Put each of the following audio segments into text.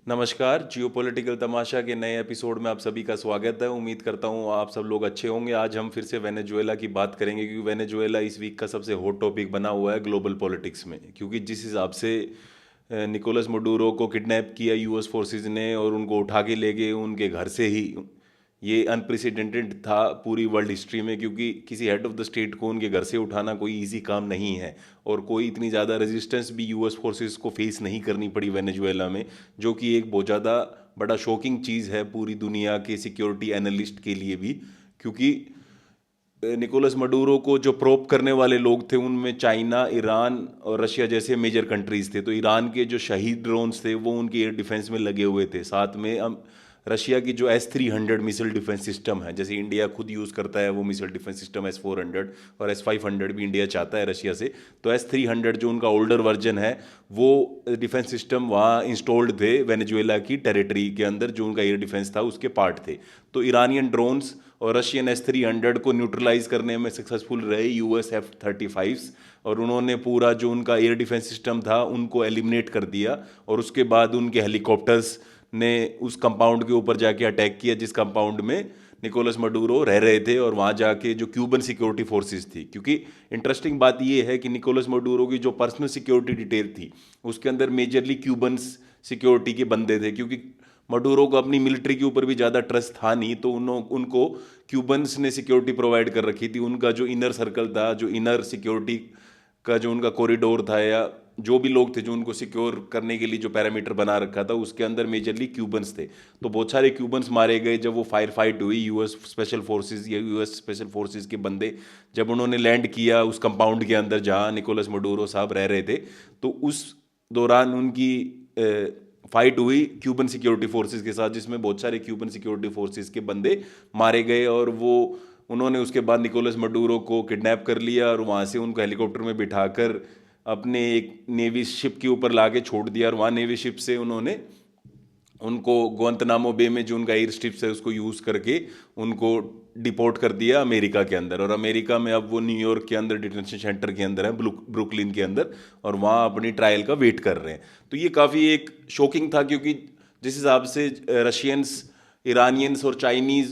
नमस्कार, जियोपॉलिटिकल तमाशा के नए एपिसोड में आप सभी का स्वागत है। उम्मीद करता हूँ आप सब लोग अच्छे होंगे। आज हम फिर से वेनेजुएला की बात करेंगे क्योंकि वेनेजुएला इस वीक का सबसे हॉट टॉपिक बना हुआ है ग्लोबल पॉलिटिक्स में। क्योंकि जिस हिसाब से निकोलस मडूरो को किडनैप किया यूएस फोर्सेस ने और उनको उठा के ले गए उनके घर से ही, ये अनप्रेसिडेंटेड था पूरी वर्ल्ड हिस्ट्री में। क्योंकि किसी हेड ऑफ द स्टेट को उनके घर से उठाना कोई इजी काम नहीं है और कोई इतनी ज़्यादा रेजिस्टेंस भी यूएस फोर्सेस को फेस नहीं करनी पड़ी वेनेजुएला में, जो कि एक बहुत ज़्यादा बड़ा शॉकिंग चीज़ है पूरी दुनिया के सिक्योरिटी एनालिस्ट के लिए भी। क्योंकि निकोलस मडूरो को जो प्रोप करने वाले लोग थे उनमें चाइना, ईरान और रशिया जैसे मेजर कंट्रीज थे। तो ईरान के जो शहीद ड्रोन्स थे वो उनके एयर डिफेंस में लगे हुए थे। साथ में रशिया की जो S-300 मिसाइल डिफेंस सिस्टम है, जैसे इंडिया खुद यूज़ करता है वो मिसाइल डिफेंस सिस्टम S-400 और S-500 भी इंडिया चाहता है रशिया से। तो S-300 जो उनका ओल्डर वर्जन है वो डिफेंस सिस्टम वहाँ इंस्टॉल्ड थे वेनेजुएला की टेरिटरी के अंदर, जो उनका एयर डिफेंस था उसके पार्ट थे। तो ईरानियन ड्रोन्स और रशियन S-300 को न्यूट्रलाइज करने में सक्सेसफुल रहे यूएस F-35s, और उन्होंने पूरा जो उनका एयर डिफेंस सिस्टम था उनको एलिमिनेट कर दिया। और उसके बाद उनके हेलीकॉप्टर्स ने उस कंपाउंड के ऊपर जाके अटैक किया जिस कंपाउंड में निकोलस मडूरो रह रहे थे, और वहाँ जाके जो क्यूबन सिक्योरिटी फोर्सेस थी। क्योंकि इंटरेस्टिंग बात ये है कि निकोलस मडूरो की जो पर्सनल सिक्योरिटी डिटेल थी उसके अंदर मेजरली क्यूबन्स सिक्योरिटी के बंदे थे। क्योंकि मडूरो को अपनी मिलिट्री के ऊपर भी ज़्यादा ट्रस्ट था नहीं, तो उनको क्यूबन्स ने सिक्योरिटी प्रोवाइड कर रखी थी। उनका जो इनर सर्कल था, जो इनर सिक्योरिटी का जो उनका कॉरिडोर था, या जो भी लोग थे जो उनको सिक्योर करने के लिए जो पैरामीटर बना रखा था, उसके अंदर मेजरली क्यूबन्स थे। तो बहुत सारे क्यूबन्स मारे गए जब वो फायर फाइट हुई। यूएस स्पेशल फोर्सेस या यूएस स्पेशल फोर्सेस के बंदे जब उन्होंने लैंड किया उस कंपाउंड के अंदर जहाँ निकोलस मडूरो साहब रह रहे थे, तो उस दौरान उनकी फाइट हुई क्यूबन सिक्योरिटी फोर्सेस के साथ, जिसमें बहुत सारे क्यूबन सिक्योरिटी फोर्सेस के बंदे मारे गए। और वो उन्होंने उसके बाद निकोलस मडूरो को किडनैप कर लिया और वहाँ से उनको हेलीकॉप्टर में बिठाकर अपने एक नेवी शिप के ऊपर लाके छोड़ दिया। और वहाँ नेवी शिप से उन्होंने उनको गुआंतनामो बे में जो उनका एयर स्ट्रिप्स है उसको यूज़ करके उनको डिपोर्ट कर दिया अमेरिका के अंदर। और अमेरिका में अब वो न्यूयॉर्क के अंदर डिटेंशन सेंटर के अंदर है, ब्रुकलिन के अंदर, और वहाँ अपनी ट्रायल का वेट कर रहे हैं। तो ये काफ़ी एक शॉकिंग था क्योंकि जिस हिसाब से रशियंस, ईरानियंस और Chinese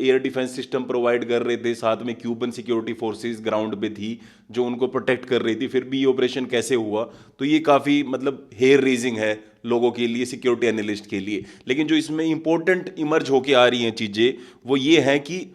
air defence system provide कर रहे थे, साथ में क्यूबन सिक्योरिटी फोर्सेस ग्राउंड पे थी जो उनको प्रोटेक्ट कर रही थी, फिर भी ये ऑपरेशन कैसे हुआ, तो ये काफ़ी मतलब हेयर रेजिंग है लोगों के लिए, सिक्योरिटी एनालिस्ट के लिए। लेकिन जो इसमें इंपॉर्टेंट इमर्ज होके आ रही हैं चीज़ें वो ये हैं कि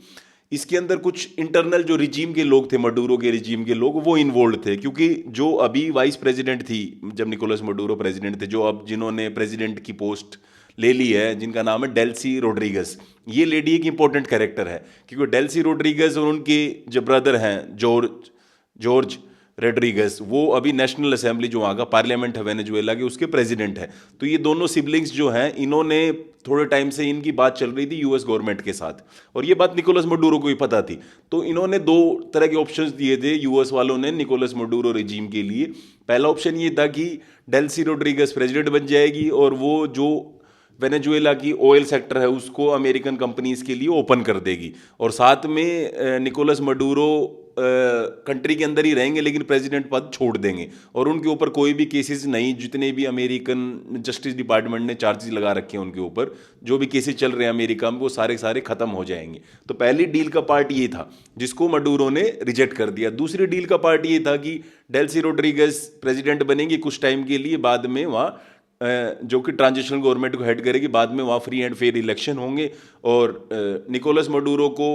इसके अंदर कुछ इंटरनल जो रिजीम के लोग थे, मडूरो के रिजीम के लोग, वो इन्वॉल्व थे। क्योंकि जो अभी वाइस प्रेसिडेंट थी जब निकोलस मडूरो प्रेसिडेंट थे, जो अब जिन्होंने प्रेसिडेंट की पोस्ट ले ली है, जिनका नाम है डेल्सी रोड्रिगस, ये लेडी एक इंपॉर्टेंट कैरेक्टर है। क्योंकि डेल्सी रोड्रिगस और उनके जो ब्रदर हैं जॉर्ज रोड्रिगस, वो अभी नेशनल असेंबली जो वहाँ का पार्लियामेंट है वेनेजुएला के, उसके प्रेसिडेंट हैं। तो ये दोनों सिबलिंग्स जो हैं, इन्होंने थोड़े टाइम से इनकी बात चल रही थी यूएस गवर्नमेंट के साथ, और ये बात निकोलस मडूरो को भी पता थी। तो इन्होंने दो तरह के ऑप्शंस दिए थे यूएस वालों ने निकोलस मडूरो रिजीम के लिए। पहला ऑप्शन ये था कि डेल्सी रोड्रिगस प्रेसिडेंट बन जाएगी और वो जो वेनेजुएला की ऑयल सेक्टर है उसको अमेरिकन कंपनीज के लिए ओपन कर देगी, और साथ में निकोलस मडूरो कंट्री के अंदर ही रहेंगे लेकिन प्रेसिडेंट पद छोड़ देंगे, और उनके ऊपर कोई भी केसेस नहीं, जितने भी अमेरिकन जस्टिस डिपार्टमेंट ने चार्जेस लगा रखे हैं उनके ऊपर, जो भी केसेस चल रहे हैं अमेरिका में, वो सारे सारे खत्म हो जाएंगे। तो पहली डील का पार्ट ये था जिसको मडूरो ने रिजेक्ट कर दिया। दूसरी डील का पार्ट ये था कि डेल्सी रोड्रिगस प्रेसिडेंट बनेंगे कुछ टाइम के लिए, बाद में वहाँ जो कि ट्रांजिशनल गवर्नमेंट को हेड करेगी, बाद में वहाँ फ्री एंड फेयर इलेक्शन होंगे, और निकोलस मडूरो को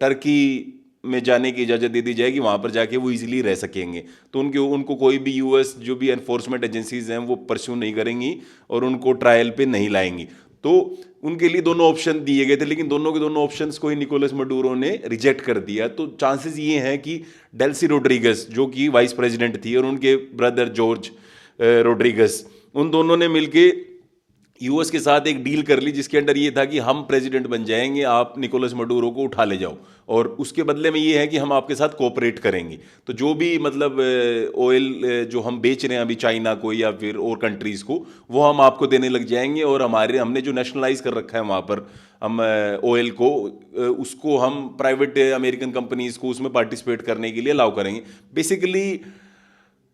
टर्की में जाने की इजाज़त दे दी जाएगी, वहाँ पर जाके वो इजीली रह सकेंगे। तो उनको कोई भी यूएस जो भी एनफोर्समेंट एजेंसीज हैं वो परस्यू नहीं करेंगी और उनको ट्रायल पे नहीं लाएंगी। तो उनके लिए दोनों ऑप्शन दिए गए थे, लेकिन दोनों के दोनों ऑप्शंस को ही निकोलस मडूरो ने रिजेक्ट कर दिया। तो चांसेस ये हैं कि डेल्सी रोड्रिगस जो कि वाइस प्रेसिडेंट थी, और उनके ब्रदर जॉर्ज रोड्रिगस, उन दोनों ने मिलके यूएस के साथ एक डील कर ली जिसके अंडर ये था कि हम प्रेसिडेंट बन जाएंगे, आप निकोलस मडूरो को उठा ले जाओ, और उसके बदले में ये है कि हम आपके साथ कोऑपरेट करेंगे। तो जो भी मतलब ऑयल जो हम बेच रहे हैं अभी चाइना को या फिर और कंट्रीज़ को, वो हम आपको देने लग जाएंगे, और हमने जो नेशनलाइज कर रखा है वहाँ पर हम ऑयल को, उसको हम प्राइवेट अमेरिकन कंपनीज़ को उसमें पार्टिसिपेट करने के लिए अलाउ करेंगे। बेसिकली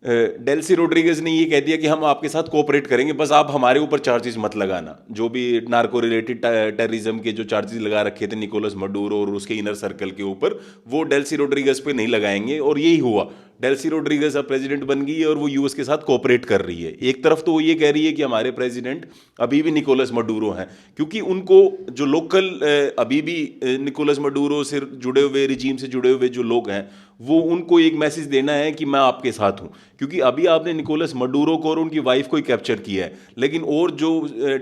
डेल्सी रोड्रिगेज ने ये कह दिया कि हम आपके साथ कोऑपरेट करेंगे, बस आप हमारे ऊपर चार्जेस मत लगाना। जो भी नार्को रिलेटेड टेररिज्म के जो चार्जेस लगा रखे थे निकोलस मडूरो और उसके इनर सर्कल के ऊपर, वो डेल्सी रोड्रिगेज पे नहीं लगाएंगे। और यही हुआ, डेल्सी रोड्रिगेज अब प्रेसिडेंट बन गई है और वो यूएस के साथ कोऑपरेट कर रही है। एक तरफ तो वो ये कह रही है कि हमारे प्रेसिडेंट अभी भी निकोलस मडूरो हैं, क्योंकि उनको जो लोकल अभी भी निकोलस मडूरो से जुड़े हुए, रिजीम से जुड़े हुए जो लोग हैं, वो उनको एक मैसेज देना है कि मैं आपके साथ हूं। क्योंकि अभी आपने निकोलस मडूरो को और उनकी वाइफ को ही कैप्चर किया है, लेकिन और जो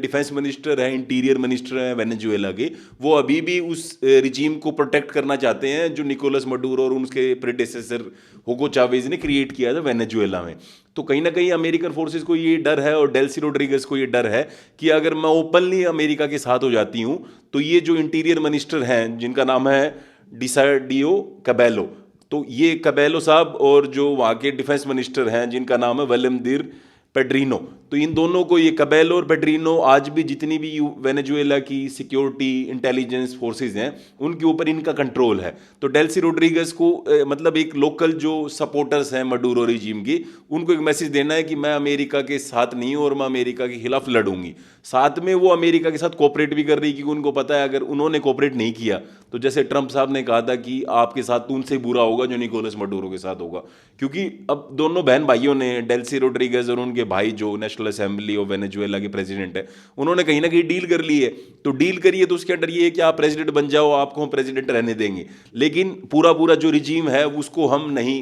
डिफेंस मिनिस्टर है, इंटीरियर मिनिस्टर है वेनेजुएला के, वो अभी भी उस रिजीम को प्रोटेक्ट करना चाहते हैं जो निकोलस मडूरो और उनके प्रेडेसेसर हुगो चावेज ने क्रिएट किया था वेनेजुएला में। तो कहीं ना कहीं अमेरिकन फोर्सेस को ये डर है और डेल्सी रोड्रिगेज को ये डर है कि अगर मैं ओपनली अमेरिका के साथ हो जाती हूं तो ये जो इंटीरियर मिनिस्टर हैं जिनका नाम है डिसाडियो कैबेलो, तो ये कैबेलो साहब और जो वहाँ के डिफेंस मिनिस्टर हैं जिनका नाम है वेलेमदिर पेड्रीनो, तो इन दोनों को, ये कैबेलो और पेड्रीनो, आज भी जितनी भी वेनेजुएला की सिक्योरिटी इंटेलिजेंस फोर्सेस हैं उनके ऊपर इनका कंट्रोल है। तो डेल्सी रोड्रिगेज को मतलब एक लोकल जो सपोर्टर्स हैं मडूरो रिजीम की, उनको एक मैसेज देना है कि मैं अमेरिका के साथ नहीं हूँ और मैं अमेरिका के खिलाफ लड़ूंगी। साथ में वो अमेरिका के साथ कोऑपरेट भी कर रही, क्योंकि उनको पता है अगर उन्होंने कोऑपरेट नहीं किया तो जैसे ट्रंप साहब ने कहा था कि आपके साथ तो उनसे बुरा होगा जो निकोलस मडूरो के साथ होगा। क्योंकि अब दोनों बहन भाइयों ने, डेल्सी रोड्रिगेज और उनके भाई जो नेशनल असेंबली ऑफ वेनेजुएला के प्रेसिडेंट है, उन्होंने कहीं ना कहीं डील कर ली है। तो डील करिए तो उसके अंदर ये है कि आप प्रेसिडेंट बन जाओ, आपको हम प्रेसिडेंट रहने देंगे, लेकिन पूरा पूरा जो रिजीम है उसको हम नहीं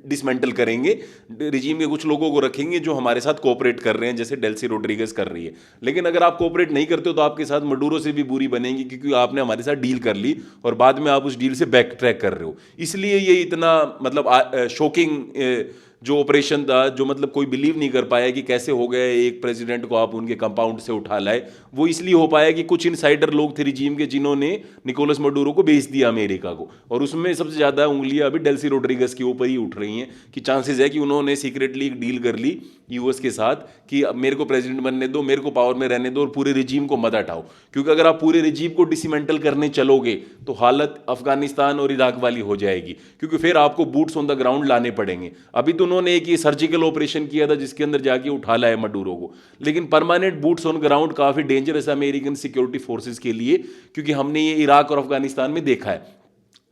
डिसमेंटल करेंगे। रिजीम के कुछ लोगों को रखेंगे जो हमारे साथ कोऑपरेट कर रहे हैं, जैसे डेल्सी रोड्रिगेज कर रही है। लेकिन अगर आप कोऑपरेट नहीं करते हो तो आपके साथ मडूरो से भी बुरी बनेगी, क्योंकि आपने हमारे साथ डील कर ली और बाद में आप उस डील से बैक ट्रैक कर रहे हो। इसलिए ये इतना मतलब शॉकिंग जो ऑपरेशन था, जो मतलब कोई बिलीव नहीं कर पाया कि कैसे हो गया एक प्रेसिडेंट को आप उनके कंपाउंड से उठा लाए। वो इसलिए हो पाया कि कुछ इनसाइडर लोग थे रिजीम के जिन्होंने निकोलस मडूरो को बेच दिया अमेरिका को, और उसमें सबसे ज़्यादा उंगलियां अभी डेल्सी रोड्रिगेज के ऊपर ही उठ रही हैं कि चांसेस है कि उन्होंने सीक्रेटली एक डील कर ली यूएस के साथ कि मेरे को प्रेसिडेंट बनने दो, मेरे को पावर में रहने दो और पूरे रिजीम को मत हटाओ। क्योंकि अगर आप पूरे रिजीम को डिसमेंटल करने चलोगे तो हालत अफगानिस्तान और इराक वाली हो जाएगी, क्योंकि फिर आपको बूट्स ऑन द ग्राउंड लाने पड़ेंगे। अभी तो उन्होंने एक ये सर्जिकल ऑपरेशन किया था जिसके अंदर जाके उठा लाया मडूरो को, लेकिन परमानेंट बूट्स ऑन ग्राउंड काफी डेंजरस है अमेरिकन सिक्योरिटी फोर्सेस के लिए, क्योंकि हमने ये इराक और अफगानिस्तान में देखा है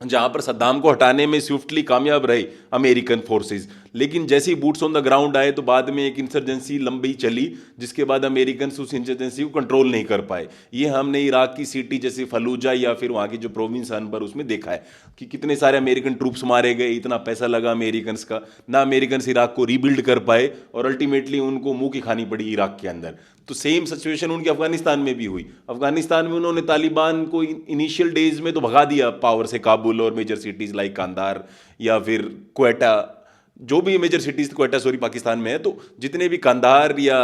जहां पर सद्दाम को हटाने में स्विफ्टली कामयाब रहे अमेरिकन फोर्सेस, लेकिन जैसे ही बूट्स ऑन द ग्राउंड आए तो बाद में एक इंसर्जेंसी लंबी चली जिसके बाद अमेरिकन उस इंसर्जेंसी को कंट्रोल नहीं कर पाए। ये हमने इराक की सिटी जैसे फलूजा या फिर वहाँ की जो प्रोविंस अनबर उसमें देखा है कि कितने सारे अमेरिकन ट्रूप्स मारे गए, इतना पैसा लगा अमेरिकन का, ना अमेरिकन इराक को रीबिल्ड कर पाए और अल्टीमेटली उनको मुंह की खानी पड़ी इराक के अंदर। तो सेम सिचुएशन उनके अफगानिस्तान में भी हुई। अफगानिस्तान में उन्होंने तालिबान को इनिशियल डेज में तो भगा दिया पावर से, काबुल और मेजर सिटीज लाइक कांदार या फिर क्वेटा, जो भी major cities, Quetta sorry Pakistan में है, तो जितने भी कांदार या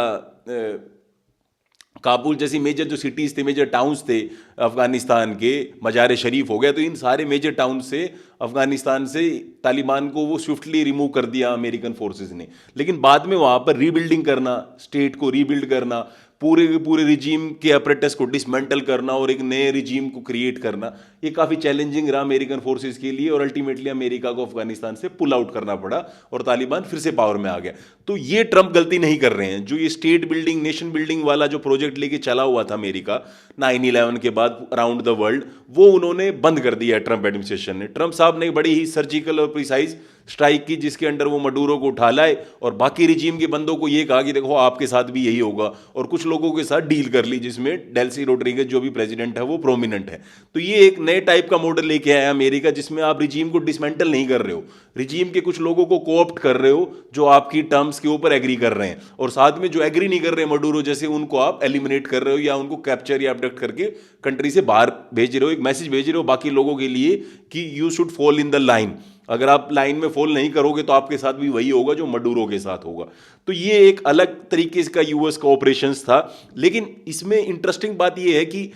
काबुल जैसी मेजर जो सिटीज़ थे, मेजर टाउन्स थे अफगानिस्तान के, मजार शरीफ हो गया, तो इन सारे मेजर टाउन से अफगानिस्तान से तालिबान को वो स्विफ्टली रिमूव कर दिया अमेरिकन फोर्सेस ने। लेकिन बाद में वहाँ पर रीबिल्डिंग करना, स्टेट को रीबिल्ड करना, पूरे के पूरे रिजीम के अपरेटस को डिसमेंटल करना और एक नए रिजीम को क्रिएट करना, ये काफ़ी चैलेंजिंग रहा अमेरिकन फोर्सेस के लिए और अल्टीमेटली अमेरिका को अफगानिस्तान से पुल आउट करना पड़ा और तालिबान फिर से पावर में आ गया। तो ये ट्रंप गलती नहीं कर रहे हैं। जो ये स्टेट बिल्डिंग, नेशन बिल्डिंग वाला जो प्रोजेक्ट लेके चला हुआ था अमेरिका 9/11 के बाद अराउंड द वर्ल्ड, वो उन्होंने बंद कर दिया ट्रंप एडमिनिस्ट्रेशन ने। ट्रंप साहब ने बड़ी ही सर्जिकल और प्रिसाइज स्ट्राइक की जिसके अंडर वो मडूरो को उठा लाए और बाकी रिजीम के बंदों को ये कहा कि देखो आपके साथ भी यही होगा, और कुछ लोगों के साथ डील कर ली जिसमें डेल्सी रोड्रिगेज जो भी प्रेसिडेंट है वो प्रोमिनेंट है। तो ये एक नए टाइप का मॉडल लेके आया अमेरिका, जिसमें आप रिजीम को डिसमेंटल नहीं कर रहे हो, रिजीम के कुछ लोगों को कोऑप्ट कर रहे हो जो आपकी टर्म्स के ऊपर एग्री कर रहे हैं, और साथ में जो एग्री नहीं कर रहे मडूरो जैसे उनको आप एलिमिनेट कर रहे हो या उनको कैप्चर या अबडक्ट करके कंट्री से बाहर भेज रहे हो, एक मैसेज भेज रहे हो बाकी लोगों के लिए कि you should fall in the line. अगर आप लाइन में फॉल नहीं करोगे तो आपके साथ भी वही होगा जो मडूरो के साथ होगा। तो ये एक अलग तरीके का यूएस का ऑपरेशंस था। लेकिन इसमें इंटरेस्टिंग बात ये है कि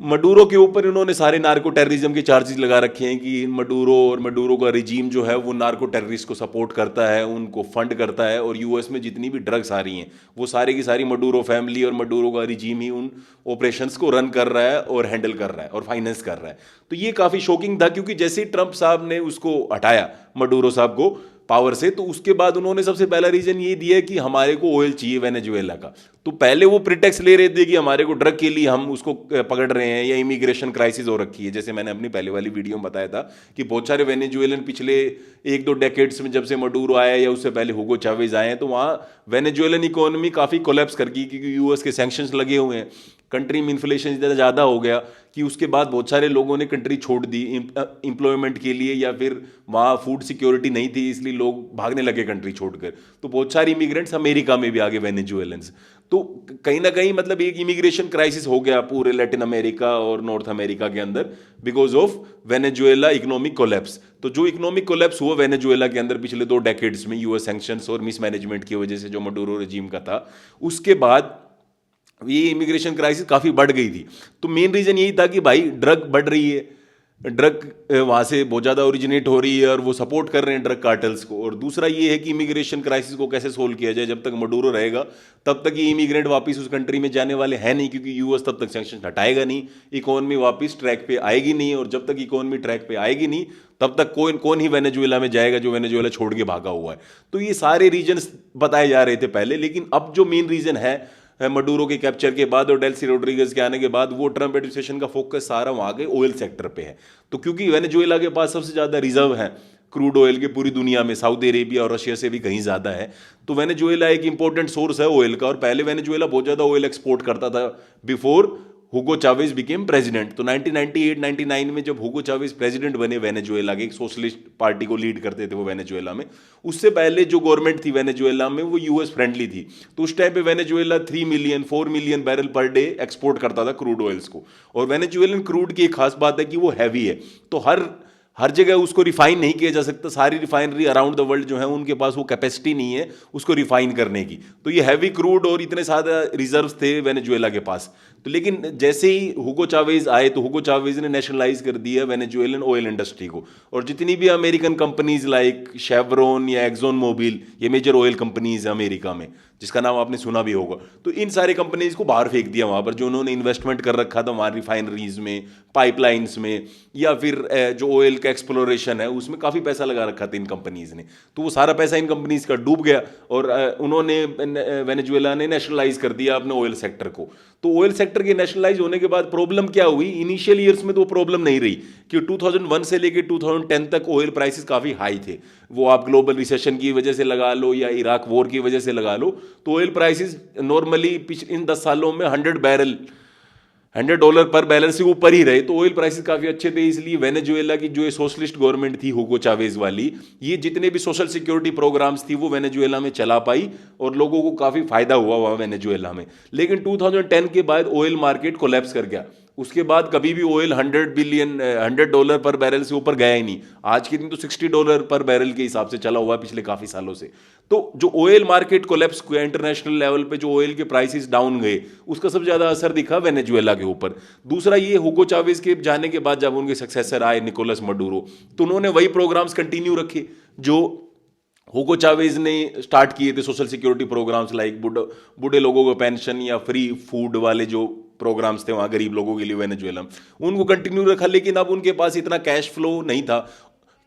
मडूरो के ऊपर इन्होंने सारे नार्को टेररिज्म के चार्जेस लगा रखे हैं कि मडूरो और मडूरो का रिजीम जो है वो नार्को टेररिस्ट को सपोर्ट करता है, उनको फंड करता है, और यूएस में जितनी भी ड्रग्स आ रही हैं वो सारी की सारी मडूरो फैमिली और मडूरो का रिजीम ही उन ऑपरेशंस को रन कर रहा है और हैंडल कर रहा है और फाइनेंस कर रहा है। तो ये काफ़ी शॉकिंग था, क्योंकि जैसे ही ट्रंप साहब ने उसको हटाया मडूरो साहब को, पावर से। तो उसके बाद उन्होंने सबसे पहला रीजन ये दिया कि हमारे को ऑयल चाहिए वेनेजुएला का। तो पहले वो प्रिटेक्स ले रहे थे कि हमारे को ड्रग के लिए हम उसको पकड़ रहे हैं या इमिग्रेशन क्राइसिस हो रखी है। जैसे मैंने अपनी पहले वाली वीडियो में बताया था कि बहुत सारे वेनेजुएलन पिछले 1-2 डेकेड्स में, जब से मडूरो आया या उससे पहले हुगो चावेज आए हैं, तो वहाँ वेनेजुएलन इकोनॉमी काफ़ी कोलैप्स कर गई क्योंकि यूएस के सैंक्शंस लगे हुए हैं। कंट्री में इन्फ्लेशन इतना ज़्यादा हो गया कि उसके बाद बहुत सारे लोगों ने कंट्री छोड़ दी एम्प्लॉयमेंट के लिए, या फिर वहाँ फूड सिक्योरिटी नहीं थी इसलिए लोग भागने लगे कंट्री छोड़कर। तो बहुत सारे इमिग्रेंट्स अमेरिका में भी आ गए वेनेजुएलन्स। तो कहीं ना कहीं मतलब एक इमिग्रेशन क्राइसिस हो गया पूरे लैटिन अमेरिका और नॉर्थ अमेरिका के अंदर because of Venezuela economic collapse. तो जो इकोनॉमिक कोलैप्स हुआ वेनेजुएला के अंदर पिछले 2 डेकेड्स में यूएस सैंक्शंस और मिसमैनेजमेंट की वजह से, जो मडूरो रजीम का था, उसके बाद ये इमिग्रेशन क्राइसिस काफ़ी बढ़ गई थी। तो मेन रीज़न यही था कि भाई ड्रग बढ़ रही है, ड्रग वहाँ से बहुत ज़्यादा ओरिजिनेट हो रही है और वो सपोर्ट कर रहे हैं ड्रग कार्टल्स को। और दूसरा ये है कि इमिग्रेशन क्राइसिस को कैसे सोल्व किया जाए। जब तक मडूरो रहेगा तब तक ये इमिग्रेंट वापस उस कंट्री में जाने वाले हैं नहीं, क्योंकि यूएस तब तक सैंक्शन हटाएगा नहीं, इकोनॉमी वापस ट्रैक पे आएगी नहीं। और जब तक इकोनॉमी ट्रैक पे आएगी नहीं तब तक कौन ही वेनेजुएला में जाएगा जो वेनेजुएला छोड़ के भागा हुआ है। तो ये सारे रीजन्स बताए जा रहे थे पहले, लेकिन अब जो मेन रीज़न है मडूरो के कैप्चर के बाद और डेल्सी रोड्रिगेज के आने के बाद, वो ट्रम्प एडमिनिस्ट्रेशन का फोकस सारा वहाँ के ऑयल सेक्टर पे है। तो क्योंकि वेनेजुएला के पास सबसे ज़्यादा रिजर्व है क्रूड ऑयल के पूरी दुनिया में, सऊदी अरेबिया और रशिया से भी कहीं ज़्यादा है, तो वेनेजुएला एक इंपॉर्टेंट सोर्स है ऑयल का। और पहले वेनेजुएला बहुत ज़्यादा ऑयल एक्सपोर्ट करता था बिफोर हुगो चावेज बिकेम प्रेसिडेंट। तो 1998-99 में जब हुगो चावेज प्रेसिडेंट बने वेनेजुएला के, एक सोशलिस्ट पार्टी को लीड करते थे वो वेनेजुएला में, उससे पहले जो गवर्नमेंट थी वेनेजुएला में वो यूएस फ्रेंडली थी। तो उस टाइम पे Venezuela 4 million barrel per day export करता था क्रूड ऑयल्स को। और वेनेजुएलन क्रूड की एक खास बात है कि वो हैवी है, तो हर जगह उसको रिफाइन नहीं किया जा सकता। सारी रिफाइनरी अराउंड द वर्ल्ड जो है उनके पास वो कैपेसिटी नहीं है उसको रिफाइन करने की। तो ये हैवी क्रूड और इतने सारे रिजर्व्स थे वेनेजुएला के पास। तो लेकिन जैसे ही हुगो चावेज आए तो हुगो चावेज ने नेशनलाइज कर दिया वेनेजुएलन ऑयल इंडस्ट्री को। और जितनी भी अमेरिकन कंपनीज लाइक शेवरॉन या एक्सॉन मोबिल, ये मेजर ऑयल कंपनीज है अमेरिका में, जिसका नाम आपने सुना भी होगा, तो इन सारे कंपनीज को बाहर फेंक दिया वहाँ पर, जो उन्होंने इन्वेस्टमेंट कर रखा था वहाँ रिफाइनरीज में, पाइपलाइंस में, या फिर जो ऑयल का एक्सप्लोरेशन है उसमें काफ़ी पैसा लगा रखा था इन कंपनीज ने। तो वो सारा पैसा इन कंपनीज का डूब गया और उन्होंने वेनेजुएला ने नेशनलाइज कर दिया अपने ऑयल सेक्टर को। तो ऑयल सेक्टर के नेशनलाइज होने के बाद प्रॉब्लम क्या हुई, इनिशियल ईयर्स में तो प्रॉब्लम नहीं रही कि 2001 से लेकर 2010 तक ऑयल प्राइसेस काफ़ी हाई थे। वो आप ग्लोबल रिसेशन की वजह से लगा लो या इराक वॉर की वजह से लगा लो, तो ऑयल प्राइसेस नॉर्मली इन 10 सालों में $100 पर बैरल से ऊपर ही रहे। तो ऑयल प्राइसेस काफ़ी अच्छे थे। इसलिए वेनेजुएला की जो सोशलिस्ट गवर्नमेंट थी हुगो चावेज वाली, ये जितने भी सोशल सिक्योरिटी प्रोग्राम्स थी वो वेनेजुएला में चला पाई और लोगों को काफ़ी फायदा हुआ वहाँ वेनेजुएला में। लेकिन 2010 के बाद ऑयल मार्केट कोलैप्स कर गया। उसके बाद कभी भी ऑयल $100 पर बैरल से ऊपर गया ही नहीं। आज के दिन तो $60 पर बैरल के हिसाब से चला हुआ है पिछले काफ़ी सालों से। तो जो ऑयल मार्केट कोलैप्स हुआ इंटरनेशनल लेवल पे, जो ऑयल के प्राइसेस डाउन गए, उसका सबसे ज़्यादा असर दिखा वेनेजुएला के ऊपर। दूसरा ये हुगो चावेज के जाने के बाद जब उनके सक्सेसर आए निकोलस मडूरो, तो उन्होंने वही प्रोग्राम्स कंटिन्यू रखे जो हुगो चावेज ने स्टार्ट किए थे, सोशल सिक्योरिटी प्रोग्राम्स लाइक बूढ़े लोगों को पेंशन या फ्री फूड वाले जो प्रोग्राम्स थे वहाँ गरीब लोगों के लिए वेनेजुएला में, उनको कंटिन्यू रखा। लेकिन अब उनके पास इतना कैश फ्लो नहीं था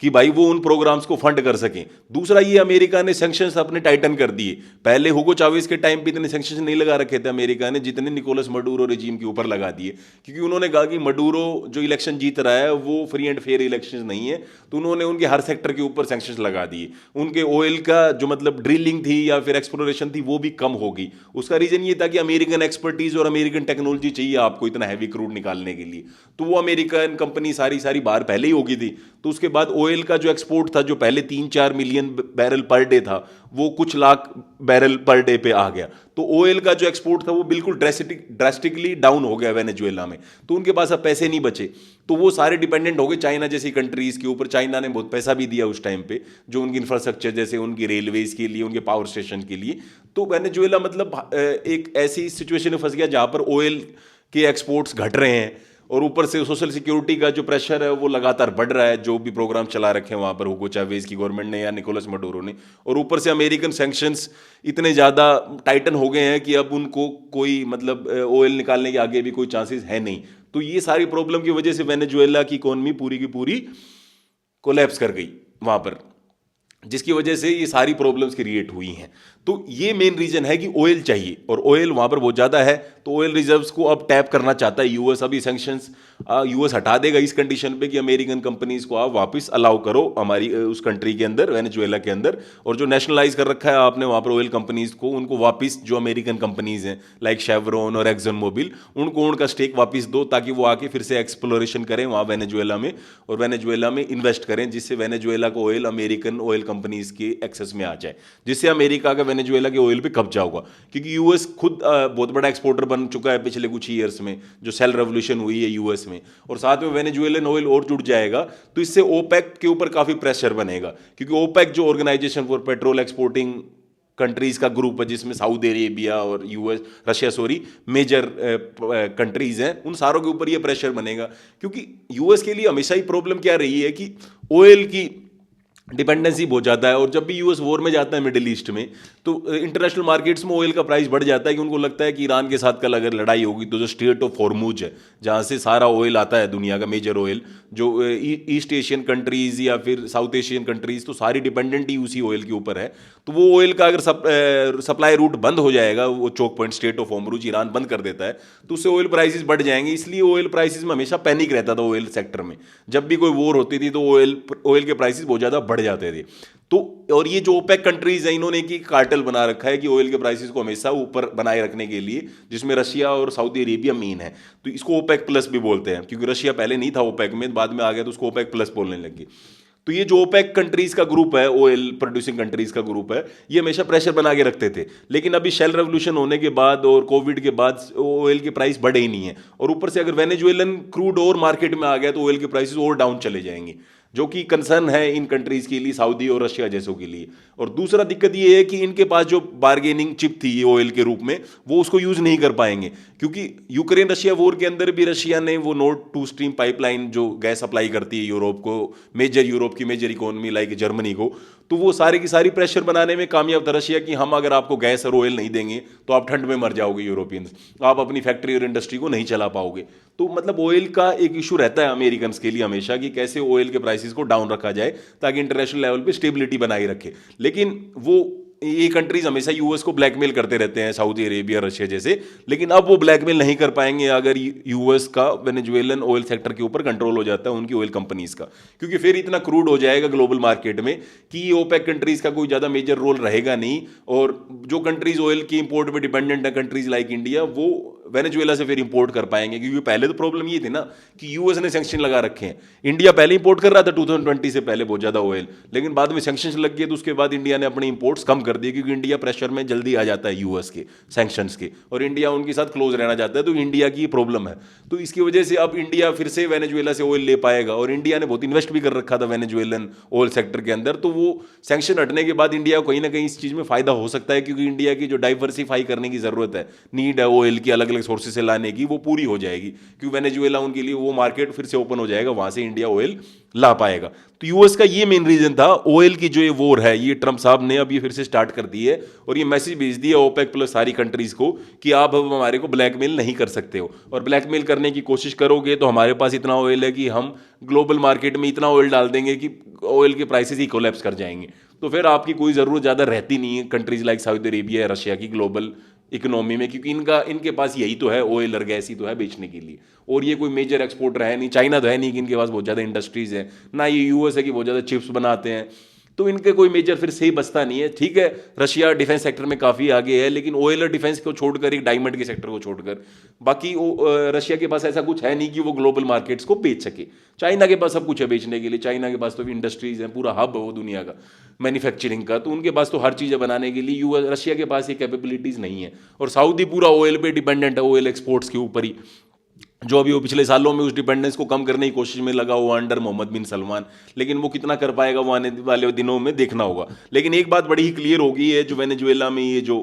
कि भाई वो उन प्रोग्राम्स को फंड कर सकें। दूसरा ये अमेरिका ने सैंक्शंस अपने टाइटन कर दिए। पहले हुगो चावेज के टाइम पे इतने सैंक्शंस नहीं लगा रखे थे अमेरिका ने जितने निकोलस मडूरो रेजिम के ऊपर लगा दिए, क्योंकि उन्होंने कहा कि मडूरो जो इलेक्शन जीत रहा है वो फ्री एंड फेयर इलेक्शन नहीं है। तो उन्होंने उनके हर सेक्टर के ऊपर सैंक्शंस लगा दिए। उनके ऑयल का जो मतलब ड्रिलिंग थी या फिर एक्सप्लोरेशन थी वो भी कम होगी। उसका रीजन ये था कि अमेरिकन एक्सपर्टीज और अमेरिकन टेक्नोलॉजी चाहिए आपको इतना हैवी क्रूड निकालने के लिए। तो वो अमेरिकन कंपनी सारी बाहर पहले ही होगी थी। तो उसके बाद ऑयल का जो एक्सपोर्ट था, जो पहले 3-4 मिलियन बैरल पर डे था, वो कुछ लाख बैरल पर डे पे आ गया। तो ऑयल का जो एक्सपोर्ट था वो बिल्कुल ड्रेस्टिकली डाउन हो गया वेनेजुएला में। तो उनके पास अब पैसे नहीं बचे, तो वो सारे डिपेंडेंट हो गए चाइना जैसी कंट्रीज के ऊपर। चाइना ने बहुत पैसा भी दिया उस टाइम पे, जो उनकी इंफ्रास्ट्रक्चर जैसे उनकी रेलवेज के लिए, उनके पावर स्टेशन के लिए। तो वेनेजुएला मतलब एक ऐसी सिचुएशन में फंस गया जहां पर ऑयल के एक्सपोर्ट्स घट रहे हैं और ऊपर से सोशल सिक्योरिटी का जो प्रेशर है वो लगातार बढ़ रहा है, जो भी प्रोग्राम चला रखे हैं वहाँ पर हुगो चावेज की गवर्नमेंट ने या निकोलस मडूरो ने। और ऊपर से अमेरिकन सैंक्शंस इतने ज़्यादा टाइटन हो गए हैं कि अब उनको कोई मतलब ऑयल निकालने के आगे भी कोई चांसेस है नहीं। तो ये सारी प्रॉब्लम की वजह से वेनेजुएला की इकोनॉमी पूरी की पूरी कोलैप्स कर गई वहाँ पर। जिसकी वजह से ये सारी प्रॉब्लम्स क्रिएट हुई हैं। तो ये मेन रीजन है कि ऑयल चाहिए, और ऑयल वहां पर बहुत ज्यादा है, तो ऑयल रिजर्व्स को अब टैप करना चाहता है यूएस। अभी सैंक्शंस यूएस हटा देगा इस कंडीशन पे कि अमेरिकन कंपनीज को आप वापस अलाउ करो हमारी उस कंट्री के अंदर, वेनेजुएला के अंदर। और जो नेशनलाइज कर रखा है आपने वहां पर ऑयल कंपनीज को, उनको वापस जो अमेरिकन कंपनीज हैं लाइक शेवरॉन और एक्सन मोबिल, उनको उनका स्टेक वापस दो, ताकि वो आके फिर से एक्सप्लोरेशन करें वहां वेनेजुएला में, और वेनेजुएला में इन्वेस्ट करें, जिससे वेनेजुएला को ऑयल अमेरिकन ऑयल कंपनीज के एक्सेस में आ जाए, जिससे अमेरिका का वेनेजुएला के ऑयल पे कब्जा होगा। क्योंकि यूएस खुद बहुत बड़ा एक्सपोर्टर बन चुका है पिछले कुछ ईयर्स में, जो सेल रेवोल्यूशन हुई है यूएस में, और साथ में वेनेजुएलन ऑयल और जुड़ जाएगा, तो इससे ओपेक के ऊपर काफी प्रेशर बनेगा। क्योंकि ओपेक जो organisation for petrol exporting countries का ग्रुप है, जिसमें सऊदी अरेबिया और US, Russia sorry, major countries हैं, उन सारों के ऊपर ये प्रेशर बनेगा। क्योंकि यूएस के लिए हमेशा ही प्रॉब्लम क्या रही है कि ऑयल की डिपेंडेंसी बहुत ज़्यादा है, और जब भी यूएस वॉर में जाता है मिडिल ईस्ट में, तो इंटरनेशनल मार्केट्स में ऑयल का प्राइस बढ़ जाता है, कि उनको लगता है कि ईरान के साथ कल अगर लड़ाई होगी तो जो स्ट्रेट ऑफ हॉर्मुज है, जहाँ से सारा ऑयल आता है दुनिया का मेजर ऑयल, जो ईस्ट एशियन कंट्रीज या फिर साउथ एशियन कंट्रीज, तो सारी डिपेंडेंट ही उसी ऑयल के ऊपर है। तो वो ऑयल का अगर सप्लाई रूट बंद हो जाएगा, वो choke point strait of Hormuz Iran बंद कर देता है, तो उससे ऑयल प्राइसेस बढ़ जाएंगे। इसलिए ऑयल प्राइसेस में हमेशा पैनिक रहता था ऑयल सेक्टर में। जब भी कोई वॉर होती थी तो ऑयल के प्राइसेस बहुत ज़्यादा बढ़ जाते थे। तो और ये जो ओपेक कंट्रीज हैं, इन्होंने एक कार्टेल बना रखा है कि ऑयल के प्राइसेस को हमेशा ऊपर बनाए रखने के लिए, जिसमें रशिया और सऊदी अरेबिया मेन है। तो इसको ओपेक प्लस भी बोलते हैं, क्योंकि रशिया पहले नहीं था ओपेक में, बाद में आ गया तो उसको ओपेक प्लस बोलने लगे। तो ये जो ओपेक कंट्रीज का ग्रुप है, ऑयल प्रोड्यूसिंग कंट्रीज का ग्रुप है, ये हमेशा प्रेशर बना के रखते थे। लेकिन अभी शेल रेवोल्यूशन होने के बाद और कोविड के बाद ऑयल के प्राइस बढ़े ही नहीं है, और ऊपर से अगर वेनेजुएलन क्रूड और मार्केट में आ गया तो ऑयल के प्राइसेस और डाउन चले जाएंगे, जो कि कंसर्न है इन कंट्रीज के लिए, सऊदी और रशिया जैसों के लिए। और दूसरा दिक्कत ये है कि इनके पास जो बार्गेनिंग चिप थी ये ऑयल के रूप में, वो उसको यूज नहीं कर पाएंगे, क्योंकि यूक्रेन रशिया वॉर के अंदर भी रशिया ने वो नॉर्थ टू स्ट्रीम पाइपलाइन जो गैस सप्लाई करती है यूरोप को, यूरोप की मेजर इकोनॉमी लाइक जर्मनी को, तो वो सारी की सारी प्रेशर बनाने में कामयाब था रशिया, कि हम अगर आपको गैस और ऑयल नहीं देंगे तो आप ठंड में मर जाओगे यूरोपियंस, आप अपनी फैक्ट्री और इंडस्ट्री को नहीं चला पाओगे। तो मतलब ऑयल का एक इशू रहता है अमेरिकन के लिए हमेशा, कि कैसे ऑयल के प्राइसेस को डाउन रखा जाए ताकि इंटरनेशनल लेवल पे स्टेबिलिटी बनाई रखे। लेकिन वो ये कंट्रीज हमेशा यूएस को ब्लैकमेल करते रहते हैं, सऊदी अरेबिया, रशिया जैसे, लेकिन अब वो ब्लैकमेल नहीं कर पाएंगे अगर यूएस का वेनेजुएलन ऑयल सेक्टर के ऊपर कंट्रोल हो जाता है उनकी ऑयल कंपनीज का। क्योंकि फिर इतना क्रूड हो जाएगा ग्लोबल मार्केट में कि ये ओपेक कंट्रीज का कोई ज़्यादा मेजर रोल रहेगा नहीं, और जो कंट्रीज ऑयल की इंपोर्ट पे डिपेंडेंट है, कंट्रीज लाइक इंडिया, वो वेनेजुएला से फिर इंपोर्ट कर पाएंगे। क्योंकि पहले तो प्रॉब्लम ये थी ना कि यूएस ने सैंक्शन लगा रखे हैं, इंडिया पहले इंपोर्ट कर रहा था 2020 से पहले बहुत ज़्यादा ऑयल, लेकिन बाद में सैंक्शन लग गए, तो उसके बाद इंडिया ने अपने इंपोर्ट्स कम कर दिए, क्योंकि इंडिया प्रेशर में जल्दी आ जाता है यूएस के सैंक्शंस के, और इंडिया उनके साथ क्लोज रहना चाहता है, तो इंडिया की प्रॉब्लम है। तो इसकी वजह से अब इंडिया फिर से वेनेजुएला से ऑयल ले पाएगा, और इंडिया ने बहुत इन्वेस्ट भी कर रखा था वेनेजुएलन ऑयल सेक्टर के अंदर, तो वो सैंक्शन हटने के बाद इंडिया को कहीं ना कहीं इस चीज़ में फायदा हो सकता है, क्योंकि इंडिया की जो डाइवर्सिफाई करने की जरूरत है, नीड है ऑयल की अलग अलग सोर्सेज से लाने की, वो पूरी हो जाएगी, क्योंकि वेनेजुएला उनके लिए वो मार्केट फिर से ओपन हो जाएगा, वहां से इंडिया ऑयल ला पाएगा। तो यूएस का ये मेन रीजन था ऑयल की जो ये वॉर है, ये ट्रम्प साहब ने अब ये फिर से स्टार्ट कर दी है, और ये मैसेज भेज दिया ओपेक प्लस सारी कंट्रीज को कि आप अब हमारे को ब्लैकमेल नहीं कर सकते हो, और ब्लैकमेल करने की कोशिश करोगे तो हमारे पास इतना ऑयल है कि हम ग्लोबल मार्केट में इतना ऑयल डाल देंगे कि ऑयल के प्राइसेस ही कोलैप्स कर जाएंगे। तो फिर आपकी कोई ज़रूरत ज़्यादा रहती नहीं है कंट्रीज लाइक सऊदी अरेबिया या रशिया की ग्लोबल इकोनॉमी में, क्योंकि इनके पास यही तो है, ऑयल और गैस ही तो है बेचने के लिए, और ये कोई मेजर एक्सपोर्टर है नहीं। चाइना तो है नहीं कि इनके पास बहुत ज़्यादा इंडस्ट्रीज है, ना ये यूएस है कि बहुत ज़्यादा चिप्स बनाते हैं, तो इनके कोई मेजर फिर सही बचता नहीं है। ठीक है, रशिया डिफेंस सेक्टर में काफ़ी आगे है, लेकिन ऑयल और डिफेंस को छोड़कर, एक डायमंड के सेक्टर को छोड़कर, बाकी रशिया के पास ऐसा कुछ है नहीं कि वो ग्लोबल मार्केट्स को बेच सके। चाइना के पास सब कुछ है बेचने के लिए, चाइना के पास तो इंडस्ट्रीज हैं, पूरा हब है वो दुनिया का मैन्युफैक्चरिंग का, तो उनके पास तो हर चीज़ बनाने के लिए। रशिया के पास ये कैपेबिलिटीज़ नहीं है, और सऊदी पूरा ऑयल पे डिपेंडेंट है, ऑयल एक्सपोर्ट्स के ऊपर ही, जो अभी वो पिछले सालों में उस डिपेंडेंस को कम करने की कोशिश में लगा हुआ अंडर मोहम्मद बिन सलमान, लेकिन वो कितना कर पाएगा वो आने वाले दिनों में देखना होगा। लेकिन एक बात बड़ी ही क्लियर हो गई है, जो वेनेजुएला में ये जो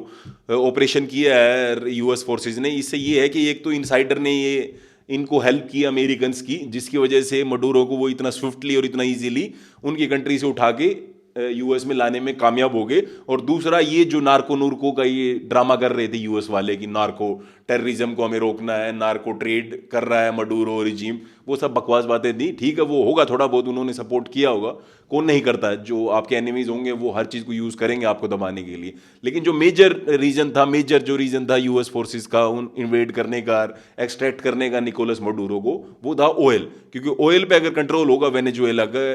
ऑपरेशन किया है यूएस फोर्सेज ने, इससे ये है कि एक तो इनसाइडर ने ये इनको हेल्प की अमेरिकन्स की, जिसकी वजह से मडूरो को वो इतना स्विफ्टली और इतना ईजीली उनकी कंट्री से उठा के यूएस में लाने में कामयाब हो गए। और दूसरा, ये जो नार्को नूर्को का ये ड्रामा कर रहे थे यूएस वाले कि नार्को टेररिज्म को हमें रोकना है, नार्को ट्रेड कर रहा है मडूरो रिजीम, वो सब बकवास बातें थी। ठीक है, वो होगा, थोड़ा बहुत उन्होंने सपोर्ट किया होगा, कौन नहीं करता है। जो आपके एनिमीज होंगे वो हर चीज़ को यूज़ करेंगे आपको दबाने के लिए। लेकिन जो मेजर रीजन था यूएस फोर्सेस का उन इन्वेड करने का, एक्सट्रैक्ट करने का निकोलस मडूरो को, वो था ऑयल। क्योंकि ऑयल पे अगर कंट्रोल होगा वेनेजुएला का,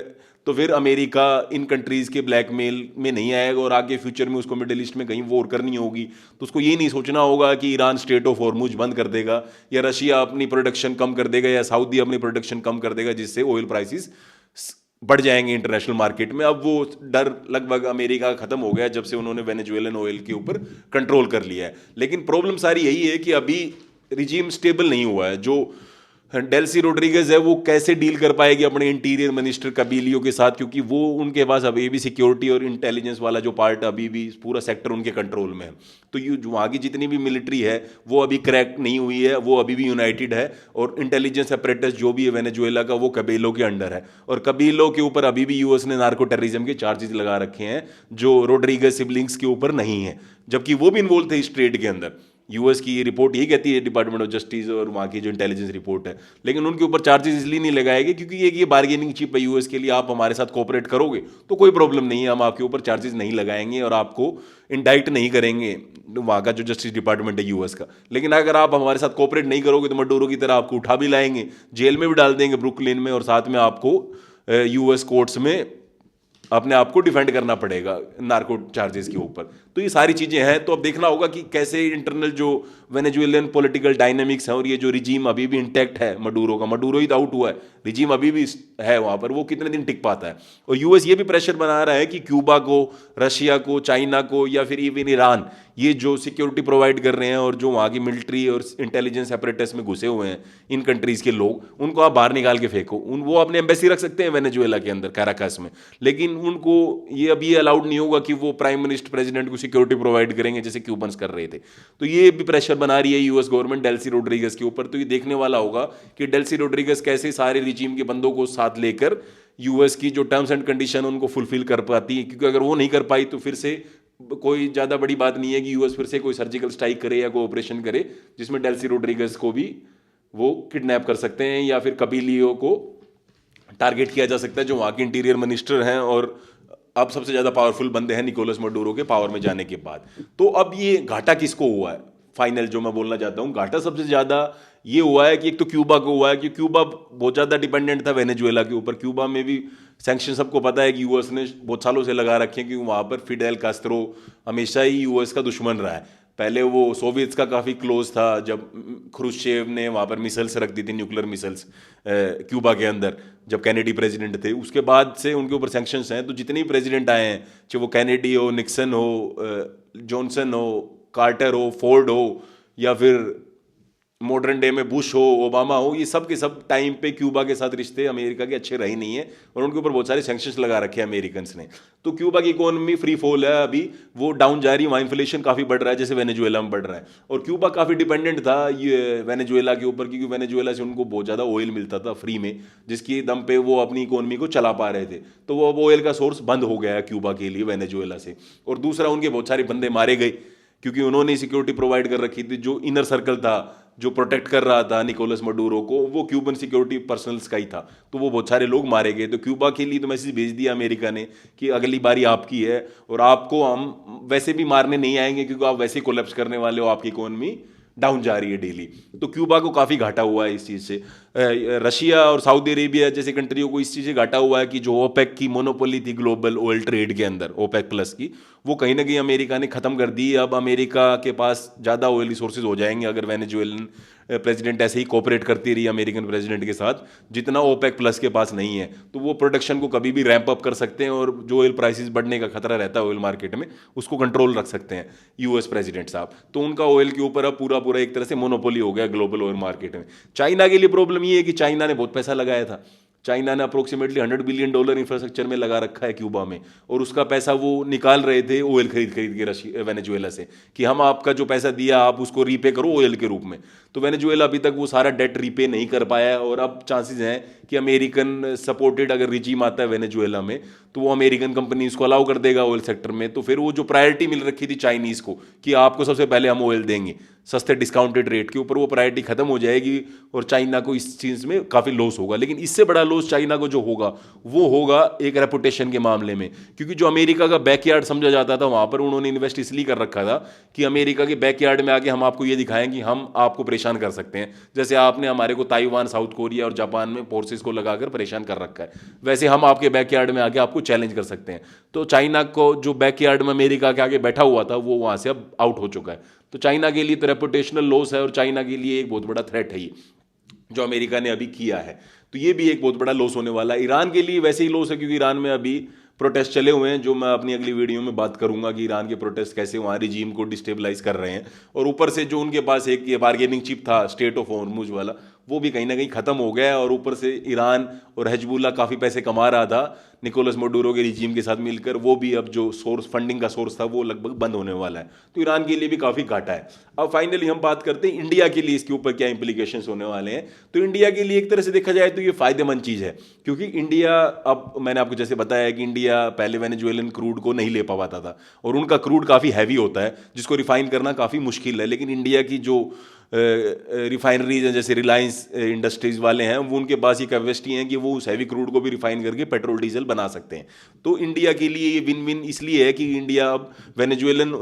तो फिर अमेरिका इन कंट्रीज़ के ब्लैकमेल में नहीं आएगा और आगे फ्यूचर में उसको मिडिल ईस्ट में कहीं वॉर करनी होगी तो उसको ये नहीं सोचना होगा कि ईरान स्ट्रेट ऑफ हॉर्मुज बंद कर देगा, या रशिया अपनी प्रोडक्शन कम कर देगा, या सऊदी अपनी प्रोडक्शन कम कर देगा, जिससे ऑयल प्राइसेस बढ़ जाएंगे इंटरनेशनल मार्केट में। अब वो डर लगभग अमेरिका का खत्म हो गया जब से उन्होंने वेनेजुएलन ऑयल के ऊपर कंट्रोल कर लिया है। लेकिन प्रॉब्लम सारी यही है कि अभी रिजीम स्टेबल नहीं हुआ है। जो डेल्सी रोड्रिगेज है वो कैसे डील कर पाएगी अपने इंटीरियर मिनिस्टर कबीलियो के साथ, क्योंकि वो उनके पास अभी भी सिक्योरिटी और इंटेलिजेंस वाला जो पार्ट अभी भी पूरा सेक्टर उनके कंट्रोल में है। तो ये जो वहाँ की जितनी भी मिलिट्री है वो अभी क्रैक नहीं हुई है, वो अभी भी यूनाइटेड है। और इंटेलिजेंस अपरेटस जो भी है वेनेजुएला का, वो कबीलो के अंडर है। और कबीलो के ऊपर अभी भी यूएस ने नार्को टेररिज्म के चार्जेस लगा रखे हैं जो रोड्रिगेज सिबलिंग्स के ऊपर नहीं है, जबकि वो भी इन्वॉल्व थे इस ट्रेड के अंदर। यूएस की ये रिपोर्ट यही कहती है, डिपार्टमेंट ऑफ जस्टिस और वहाँ की जो इंटेलिजेंस रिपोर्ट है। लेकिन उनके ऊपर चार्जेस इसलिए नहीं लगाएंगे क्योंकि ये बार्गेनिंग चिप है यूएस के लिए। आप हमारे साथ कोऑपरेट करोगे तो कोई प्रॉब्लम नहीं है, हम आपके ऊपर चार्जेस नहीं लगाएंगे और आपको इंडाइक्ट नहीं करेंगे, वहाँ का जो जस्टिस डिपार्टमेंट है यूएस का। लेकिन अगर आप हमारे साथ कोऑपरेट नहीं करोगे तो मडूरो की तरह आपको उठा भी लाएंगे, जेल में भी डाल देंगे ब्रुकलिन में, और साथ में आपको यूएस कोर्ट्स में अपने आप को डिफेंड करना पड़ेगा नार्को चार्जेस के ऊपर। तो ये सारी चीज़ें हैं। तो अब देखना होगा कि कैसे इंटरनल जो वेनेजुएलियन पॉलिटिकल डायनेमिक्स है, और ये जो रिजीम अभी भी इंटैक्ट है मडूरो का, मडूरो ही तो आउट हुआ है, रिजीम अभी भी है वहाँ पर, वो कितने दिन टिक पाता है। और यूएस ये भी प्रेशर बना रहा है कि क्यूबा को, रशिया को, चाइना को, या फिर इवन ईरान, ये जो सिक्योरिटी प्रोवाइड कर रहे हैं और जो वहाँ की मिलिट्री और इंटेलिजेंस एपरेटस में घुसे हुए हैं इन कंट्रीज़ के लोग, उनको आप बाहर निकाल के फेंको। वो अपने एम्बेसी रख सकते हैं वेनेजुएला के अंदर, कैराकस में, लेकिन उनको ये अभी अलाउड नहीं होगा कि वो प्राइम मिनिस्टर प्रेसिडेंट को सिक्योरिटी प्रोवाइड करेंगे जैसे क्यूबन्स कर रहे थे। तो ये भी प्रेशर बना रही है यूएस गवर्नमेंट डेल्सी रोड्रिगेज के ऊपर। तो ये देखने वाला होगा कि डेल्सी रोड्रिगेज कैसे सारे रिजीम के बंदों को साथ लेकर यूएस की जो टर्म्स एंड कंडीशन उनको फुलफिल कर पाती है। क्योंकि अगर वो नहीं कर पाई तो फिर से कोई ज़्यादा बड़ी बात नहीं है कि यूएस फिर से कोई सर्जिकल स्ट्राइक करे या कोई ऑपरेशन करे जिसमें डेल्सी रोड्रिगेज को भी वो किडनैप कर सकते हैं, या फिर कबीलियो को टारगेट किया जा सकता है जो वहाँ के इंटीरियर मिनिस्टर हैं और अब सबसे ज़्यादा पावरफुल बंदे हैं निकोलस मडूरो के पावर में जाने के बाद। तो अब ये घाटा किसको हुआ है? फाइनल जो मैं बोलना चाहता हूँ, घाटा सबसे ज़्यादा ये हुआ है कि एक तो क्यूबा को हुआ है कि क्यूबा बहुत ज़्यादा डिपेंडेंट था वेनेजुएला के ऊपर। क्यूबा में भी सैंक्शन सबको पता है कि यूएस ने बहुत सालों से लगा रखे हैं, क्योंकि वहाँ पर फिडेल कास्त्रो हमेशा ही यूएस का दुश्मन रहा है। पहले वो सोवियट्स का काफ़ी क्लोज था, जब ख्रुश्चेव ने वहाँ पर मिसाइल्स रख दी थी, न्यूक्लियर मिसाइल्स क्यूबा के अंदर, जब कैनेडी प्रेसिडेंट थे। उसके बाद से उनके ऊपर सैंक्शंस हैं। तो जितने भी प्रेसिडेंट आए हैं, चाहे वो कैनेडी हो, निक्सन हो, जॉनसन हो, कार्टर हो, फोर्ड हो, या फिर मॉडर्न डे में बुश हो, ओबामा हो, ये सब के सब टाइम पे क्यूबा के साथ रिश्ते अमेरिका के अच्छे रहे नहीं है और उनके ऊपर बहुत सारे सैंक्शंस लगा रखे हैं अमेरिकन ने। तो क्यूबा की इकोनॉमी फ्री फॉल है, अभी वो डाउन जा रही है, वहाँ इन्फ्लेशन काफ़ी बढ़ रहा है जैसे वेनेजुएला में बढ़ रहा है। और क्यूबा काफ़ी डिपेंडेंट था ये वेनेजुएला के ऊपर, क्योंकि वेनेजुएला से उनको बहुत ज़्यादा ऑयल मिलता था फ्री में, जिसकी दम पे वो अपनी इकोनॉमी को चला पा रहे थे। तो वो ऑयल का सोर्स बंद हो गया है क्यूबा के लिए वेनेजुएला से। और दूसरा, उनके बहुत सारे बंदे मारे गए क्योंकि उन्होंने सिक्योरिटी प्रोवाइड कर रखी थी। जो इनर सर्कल था जो प्रोटेक्ट कर रहा था निकोलस मडूरो को, वो क्यूबन सिक्योरिटी पर्सनल्स का ही था। तो वो बहुत सारे लोग मारे गए। तो क्यूबा के लिए तो मैसेज भेज दिया अमेरिका ने कि अगली बारी आपकी है और आपको हम वैसे भी मारने नहीं आएंगे क्योंकि आप वैसे ही कोलैप्स करने वाले हो, आपकी इकोनॉमी डाउन जा रही है डेली। तो क्यूबा को काफ़ी घाटा हुआ है इस चीज़ से। रशिया और सऊदी अरेबिया जैसे कंट्रियों को इस चीज़ से घाटा हुआ है कि जो ओपेक की मोनोपोली थी ग्लोबल ऑयल ट्रेड के अंदर, ओपेक प्लस की, वो कहीं ना कहीं अमेरिका ने ख़त्म कर दी। अब अमेरिका के पास ज़्यादा ऑयल रिसोर्सेज हो जाएंगे अगर वेनेजुएलन प्रेसिडेंट ऐसे ही कोऑपरेट करती रही अमेरिकन प्रेसिडेंट के साथ, जितना ओपेक प्लस के पास नहीं है। तो वो प्रोडक्शन को कभी भी रैंप अप कर सकते हैं और जो ऑयल प्राइसेस बढ़ने का खतरा रहता है ऑयल मार्केट में, उसको कंट्रोल रख सकते हैं यूएस प्रेसिडेंट साहब। तो उनका ऑयल के ऊपर अब पूरा एक तरह से मोनोपोली हो गया ग्लोबल ऑयल मार्केट में। चाइना के लिए प्रॉब्लम ये है कि चाइना ने बहुत पैसा लगाया था। चाइना ने अप्रोक्सीमेटली $100 बिलियन इंफ्रास्ट्रक्चर में लगा रखा है क्यूबा में, और उसका पैसा वो निकाल रहे थे ऑयल खरीद खरीद के वेनेजुएला से, कि हम आपका जो पैसा दिया आप उसको रीपे करो ऑयल के रूप में। तो वेनेजुएला अभी तक वो सारा डेट रीपे नहीं कर पाया है, और अब चांसेस हैं कि अमेरिकन सपोर्टेड अगर रिजीम आता है वेनेजुएला में तो वो अमेरिकन कंपनीज को अलाउ कर देगा ऑयल सेक्टर में। तो फिर वो जो प्रायोरिटी मिल रखी थी चाइनीज़ को कि आपको सबसे पहले हम ऑयल देंगे सस्ते डिस्काउंटेड रेट के ऊपर, वो प्रायोरिटी खत्म हो जाएगी और चाइना को इस चीज़ में काफ़ी लॉस होगा। लेकिन इससे बड़ा लॉस चाइना को जो होगा वो होगा एक रेपुटेशन के मामले में, क्योंकि जो अमेरिका का बैकयार्ड समझा जाता था वहाँ पर उन्होंने इन्वेस्ट इसलिए कर रखा था कि अमेरिका के बैकयार्ड में आके हम आपको ये दिखाएं कि हम आपको परेशान कर सकते हैं। जैसे आपने हमारे को ताइवान, साउथ कोरिया और जापान में फोर्सेस को लगाकर परेशान कर रखा है, वैसे हम आपके बैकयार्ड में आके आपको चैलेंज कर सकते हैं। तो चाइना को जो बैकयार्ड में अमेरिका के आगे बैठा हुआ था वो वहाँ से अब आउट हो चुका है। तो चाइना के लिए तो रेपुटेशनल लॉस है, और चाइना के लिए एक बहुत बड़ा थ्रेट है ये जो अमेरिका ने अभी किया है। तो ये भी एक बहुत बड़ा लॉस होने वाला है। ईरान के लिए वैसे ही लॉस है, क्योंकि ईरान में अभी प्रोटेस्ट चले हुए हैं, जो मैं अपनी अगली वीडियो में बात करूंगा कि ईरान के प्रोटेस्ट कैसे वहाँ रिजीम को डिस्टेबलाइज कर रहे हैं। और ऊपर से जो उनके पास एक ये बार्गेनिंग चिप था स्टेट ऑफ हॉर्मुज वाला, वो भी कहीं ना कहीं खत्म हो गया है, और ऊपर से ईरान और हिजबुल्लाह काफ़ी पैसे कमा रहा था निकोलस मडूरो के रिजीम के साथ मिलकर, वो भी अब जो सोर्स फंडिंग का सोर्स था वो लगभग बंद होने वाला है। तो ईरान के लिए भी काफ़ी घाटा है। अब फाइनली हम बात करते हैं इंडिया के लिए इसके ऊपर क्या इंप्लीकेशंस होने वाले हैं। तो इंडिया के लिए एक तरह से देखा जाए तो ये फायदेमंद चीज़ है, क्योंकि इंडिया, अब मैंने आपको जैसे बताया कि इंडिया पहले वेनेजुएलन क्रूड को नहीं ले पाता था, और उनका क्रूड काफ़ी हैवी होता है जिसको रिफाइन करना काफ़ी मुश्किल है। लेकिन इंडिया की जो रिफाइनरीज हैं जैसे रिलायंस इंडस्ट्रीज वाले हैं, वो उनके पास ये कैपेसिटी है कि वो उस हैवी क्रूड को भी रिफाइन करके पेट्रोल डीजल बना सकते हैं। तो इंडिया के लिए ये विन विन इसलिए है कि इंडिया अब वेनेजुएलन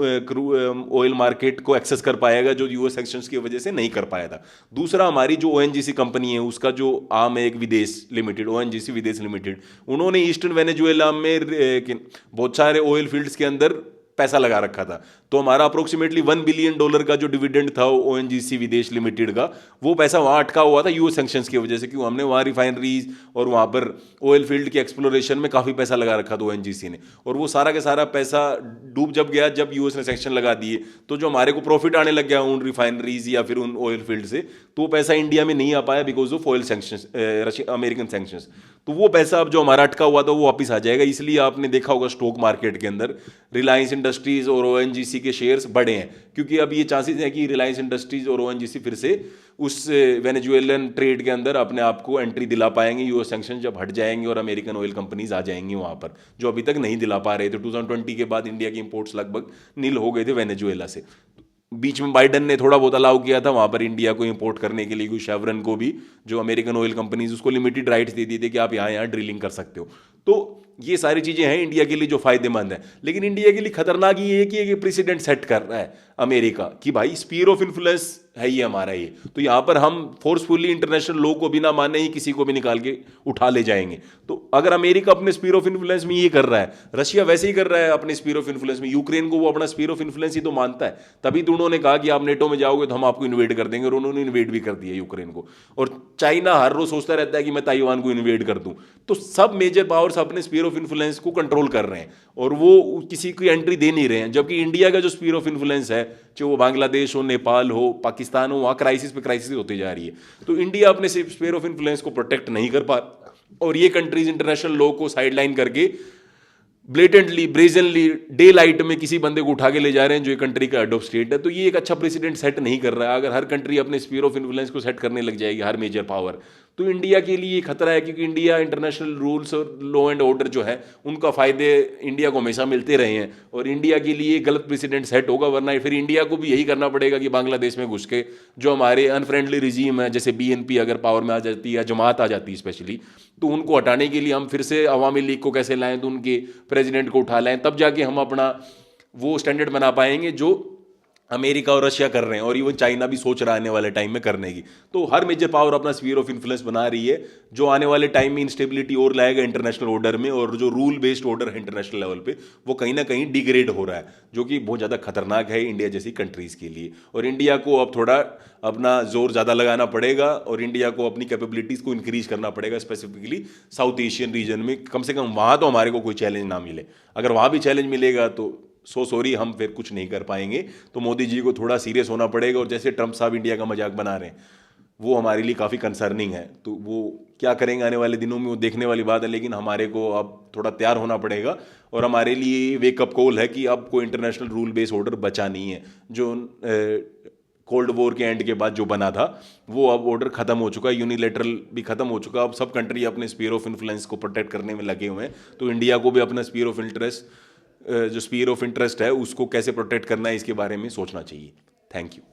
ऑयल मार्केट को एक्सेस कर पाएगा जो यूएस सैंक्शंस की वजह से नहीं कर पाया था। दूसरा, हमारी जो ओएनजीसी कंपनी है उसका जो आम है एक विदेश लिमिटेड, ओएनजीसी विदेश लिमिटेड, उन्होंने ईस्टर्न वेनेजुएला में बहुत सारे ऑयल फील्ड्स के अंदर पैसा लगा रखा था। तो हमारा अप्रोक्सीमेटली $1 बिलियन का जो डिविडेंड था ओएनजीसी विदेश लिमिटेड का, वो पैसा वहाँ अटका हुआ था यूएस सैंक्शंस की वजह से, क्योंकि हमने वहाँ रिफाइनरीज और वहाँ पर ऑयल फील्ड के एक्सप्लोरेशन में काफ़ी पैसा लगा रखा था ओएनजीसी ने। और वो सारा का सारा पैसा डूब जब गया जब यूएस ने सैंक्शन लगा दिए, तो जो हमारे को प्रॉफिट आने लग गया उन रिफाइनरीज या फिर उन ऑयल फील्ड से, तो वो पैसा इंडिया में नहीं आ पाया because of oil sanctions, American sanctions. तो वो पैसा अब जो हमारा अटका हुआ था वो वापस आ जाएगा। इसलिए आपने देखा होगा स्टॉक मार्केट के अंदर रिलायंस इंडस्ट्रीज और ओएनजीसी के शेयर्स बढ़े हैं, क्योंकि अब ये चांसेस हैं कि रिलायंस इंडस्ट्रीज और ओएनजीसी फिर से उस वेनेजुएलन ट्रेड के अंदर अपने आप को एंट्री दिला पाएंगे यूएस सैंक्शन जब हट जाएंगे और अमेरिकन ऑयल कंपनीज आ जाएंगी वहाँ पर, जो अभी तक नहीं दिला पा रहे थे। 2020 के बाद इंडिया के इंपोर्ट्स लगभग नील हो गए थे वेनेजुएला से। बीच में बाइडन ने थोड़ा बहुत अलाउ किया था वहाँ पर इंडिया को इंपोर्ट करने के लिए, कोई शेवरन को भी, जो अमेरिकन ऑयल कंपनीज, उसको लिमिटेड राइट्स दे दिए थे कि आप यहाँ ड्रिलिंग कर सकते हो। तो ये सारी चीज़ें हैं इंडिया के लिए जो फायदेमंद है। लेकिन इंडिया के लिए खतरनाक ये है कि एक प्रेसिडेंट सेट कर रहा है अमेरिका कि भाई स्पीयर ऑफ इन्फ्लुएंस है ये हमारा ये, तो यहाँ पर हम फोर्सफुली इंटरनेशनल लॉ को बिना माने ही किसी को भी निकाल के उठा ले जाएंगे। तो अगर अमेरिका अपने स्पीयर ऑफ इन्फ्लुएंस में ये कर रहा है, रशिया वैसे ही कर रहा है अपने स्पीयर ऑफ इन्फ्लुएंस में, यूक्रेन को वो अपना स्पीयर ऑफ इन्फ्लुएंस ही तो मानता है, तभी तो उन्होंने कहा कि आप नेटो में जाओगे तो हम आपको इन्वेड कर देंगे, और उन्होंने इन्वेड भी कर दिया यूक्रेन को। और चाइना हर रोज सोचता रहता है कि मैं ताइवान को इन्वेड कर दूं। तो सब मेजर पावर्स अपने स्पीयर ऑफ इन्फ्लुएंस को कंट्रोल कर रहे हैं और वो किसी की एंट्री दे नहीं रहे हैं। जबकि इंडिया का जो स्पीयर ऑफ इन्फ्लुएंस है, चाहे वो बांग्लादेश हो, नेपाल हो, पाकिस्तान हो, वहाँ क्राइसिस पे क्राइसिस होती जा रही है। तो इंडिया अपने स्पीयर ऑफ इन्फ्लुएंस को प्रोटेक्ट नहीं कर पा, और ये कंट्रीज इंटरनेशनल लॉ को साइडलाइन करके ब्लेटेंटली, ब्रेजनली, डे लाइट में किसी बंदे को उठा के ले जा रहे हैं जो एक कंट्री का हेड ऑफ स्टेट है। तो ये एक अच्छा प्रेसिडेंट सेट नहीं कर रहा है। अगर हर कंट्री अपने स्पीयर ऑफ इन्फ्लुएंस को सेट करने लग जाएगी, हर मेजर पावर, तो इंडिया के लिए खतरा है, क्योंकि इंडिया इंटरनेशनल रूल्स और लॉ एंड ऑर्डर जो है उनका फायदे इंडिया को हमेशा मिलते रहे हैं, और इंडिया के लिए गलत प्रेसिडेंट सेट होगा, वरना फिर इंडिया को भी यही करना पड़ेगा कि बांग्लादेश में घुस के जो हमारे अनफ्रेंडली रिजीम है, जैसे बीएनपी अगर पावर में आ जाती है या जमात आ जाती है स्पेशली, तो उनको हटाने के लिए हम फिर से अवामी लीग को कैसे लाएं, तो उनके प्रेसिडेंट को उठा लाएं, तब जाके हम अपना वो स्टैंडर्ड बना पाएंगे जो अमेरिका और रशिया कर रहे हैं, और इवन चाइना भी सोच रहा है आने वाले टाइम में करने की। तो हर मेजर पावर अपना स्फीयर ऑफ इन्फ्लुएंस बना रही है, जो आने वाले टाइम में इंस्टेबिलिटी और लाएगा इंटरनेशनल ऑर्डर में, और जो रूल बेस्ड ऑर्डर है इंटरनेशनल लेवल पे वो कहीं ना कहीं डिग्रेड हो रहा है, जो कि बहुत ज़्यादा खतरनाक है इंडिया जैसी कंट्रीज़ के लिए। और इंडिया को अब थोड़ा अपना जोर ज़्यादा लगाना पड़ेगा, और इंडिया को अपनी कैपेबिलिटीज़ को इंक्रीज करना पड़ेगा, स्पेसिफिकली साउथ एशियन रीजन में। कम से कम वहाँ तो हमारे को कोई चैलेंज ना मिले। अगर वहाँ भी चैलेंज मिलेगा तो सॉरी, हम फिर कुछ नहीं कर पाएंगे। तो मोदी जी को थोड़ा सीरियस होना पड़ेगा, और जैसे ट्रंप साहब इंडिया का मजाक बना रहे हैं, वो हमारे लिए काफ़ी कंसर्निंग है। तो वो क्या करेंगे आने वाले दिनों में, वो देखने वाली बात है, लेकिन हमारे को अब थोड़ा तैयार होना पड़ेगा। और हमारे लिए वेकअप कॉल है कि अब कोई इंटरनेशनल रूल बेस्ड ऑर्डर बचा नहीं है। जो कोल्ड वॉर के एंड के बाद जो बना था, वो अब ऑर्डर खत्म हो चुका है, यूनिलेटरल भी खत्म हो चुका है। अब सब कंट्री अपने स्पीयर ऑफ इन्फ्लुएंस को प्रोटेक्ट करने में लगे हुए हैं। तो इंडिया को भी अपना स्पीयर ऑफ इंटरेस्ट, जो स्पीयर ऑफ इंटरेस्ट है उसको कैसे प्रोटेक्ट करना है, इसके बारे में सोचना चाहिए। Thank you.